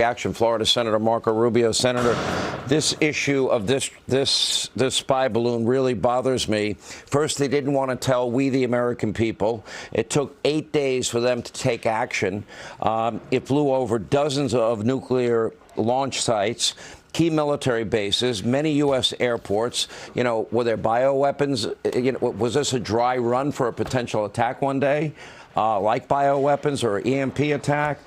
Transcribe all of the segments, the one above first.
Action, Florida Senator Marco Rubio. Senator, this issue of this spy balloon really bothers me. First, they didn't want to tell we, the American people. It took 8 days for them to take action. It flew over dozens of nuclear launch sites, key military bases, many U.S. airports. You know, were there bioweapons? You know, was this a dry run for a potential attack one day, like bioweapons or EMP attack?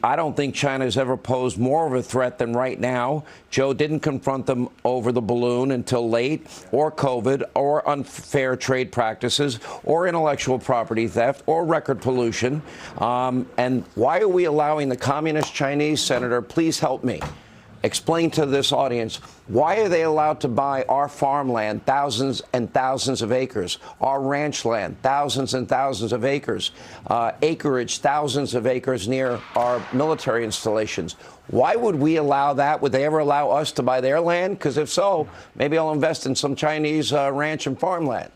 I don't think China has ever posed more of a threat than right now. Joe didn't confront them over the balloon until late, or COVID, or unfair trade practices, or intellectual property theft, or record pollution. And why are we allowing the communist Chinese, Senator, please help me, explain to this audience, why are they allowed to buy our farmland, thousands and thousands of acres, our ranch land, thousands and thousands of acres, acreage, thousands of acres near our military installations? Why would we allow that? Would they ever allow us to buy their land? Because if so, maybe I'll invest in some Chinese ranch and farmland.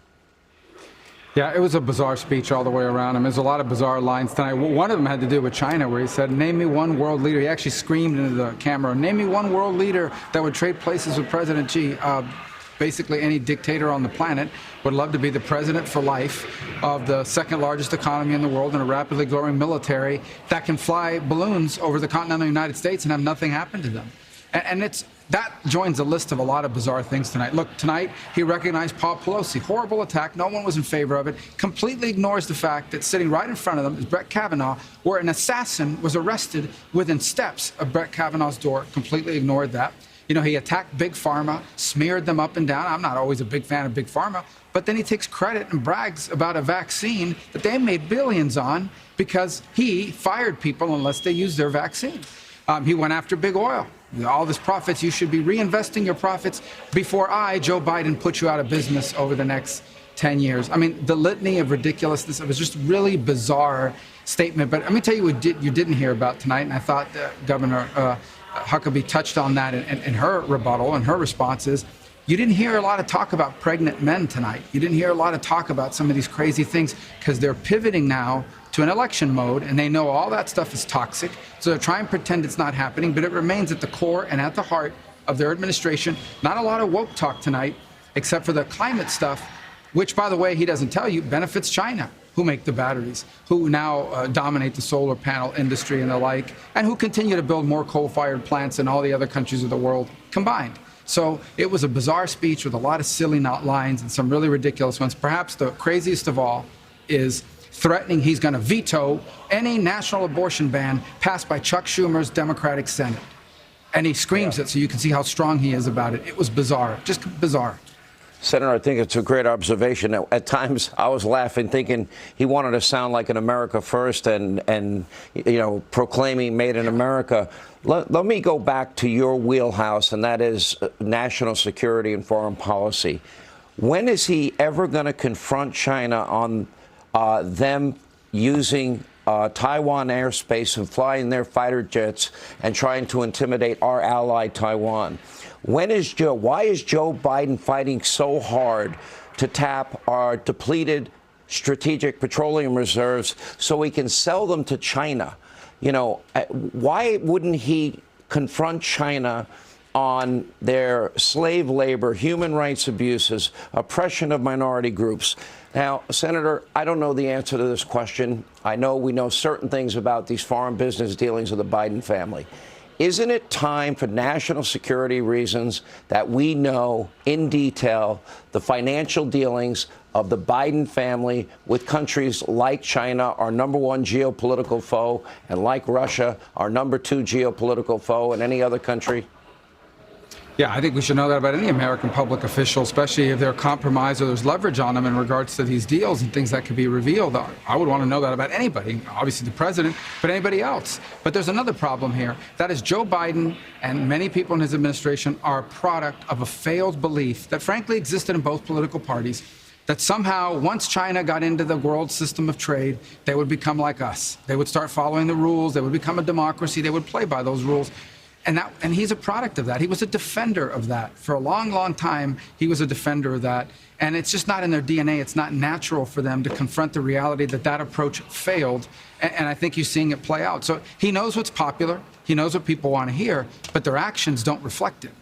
Yeah, it was a bizarre speech all the way around. I mean, there's a lot of bizarre lines tonight. One of them had to do with China, where he said, name me one world leader. He actually screamed into the camera, name me one world leader that would trade places with President Xi. Basically, any dictator on the planet would love to be the president for life of the second largest economy in the world and a rapidly growing military that can fly balloons over the continental United States and have nothing happen to them. And that joins a list of a lot of bizarre things tonight. Look, tonight he recognized Paul Pelosi. Horrible attack. No one was in favor of it. Completely ignores the fact that sitting right in front of them is Brett Kavanaugh, where an assassin was arrested within steps of Brett Kavanaugh's door. Completely ignored that. You know, he attacked Big Pharma, smeared them up and down. I'm not always a big fan of Big Pharma, but then he takes credit and brags about a vaccine that they made billions on because he fired people unless they used their vaccine. He went after big oil. All this profits, you should be reinvesting your profits before I, Joe Biden, put you out of business over the next 10 years. I mean, the litany of ridiculousness, it was just really bizarre statement. But let me tell you what you didn't hear about tonight, and I thought Governor Huckabee touched on that in her rebuttal and her responses. You didn't hear a lot of talk about pregnant men tonight. You didn't hear a lot of talk about some of these crazy things because they're pivoting now to an election mode, and they know all that stuff is toxic, so they're trying to pretend it's not happening, but it remains at the core and at the heart of their administration. Not a lot of woke talk tonight, except for the climate stuff, which, by the way, he doesn't tell you, benefits China, who make the batteries, who now dominate the solar panel industry and the like, and who continue to build more coal-fired plants than all the other countries of the world combined. So it was a bizarre speech with a lot of silly lines and some really ridiculous ones. Perhaps the craziest of all is threatening he's going to veto any national abortion ban passed by Chuck Schumer's Democratic Senate. And he screams it so you can see how strong he is about it. It was bizarre, just bizarre. Senator, I think it's a great observation. At times, I was laughing, thinking he wanted to sound like an America first and you know, proclaiming Made in America. Let me go back to your wheelhouse, and that is national security and foreign policy. When is he ever going to confront China on them using Taiwan airspace and flying their fighter jets and trying to intimidate our ally Taiwan? Why is Joe Biden fighting so hard to tap our depleted strategic petroleum reserves so we can sell them to China? You know, why wouldn't he confront China on their slave labor, human rights abuses, oppression of minority groups? Now, Senator, I don't know the answer to this question. I know we know certain things about these foreign business dealings of the Biden family. Isn't it time for national security reasons that we know in detail the financial dealings of the Biden family with countries like China, our #1 geopolitical foe, and like Russia, our #2 geopolitical foe, and any other country? Yeah, I think we should know that about any American public official, especially if they're compromised or there's leverage on them in regards to these deals and things that could be revealed. I would want to know that about anybody, obviously the president, but anybody else. But there's another problem here. That is Joe Biden and many people in his administration are a product of a failed belief that frankly existed in both political parties, that somehow once China got into the world system of trade, they would become like us. They would start following the rules. They would become a democracy. They would play by those rules. And he's a product of that. He was a defender of that. For a long, long time, he was a defender of that. And it's just not in their DNA. It's not natural for them to confront the reality that that approach failed. And I think you're seeing it play out. So he knows what's popular. He knows what people want to hear, but their actions don't reflect it.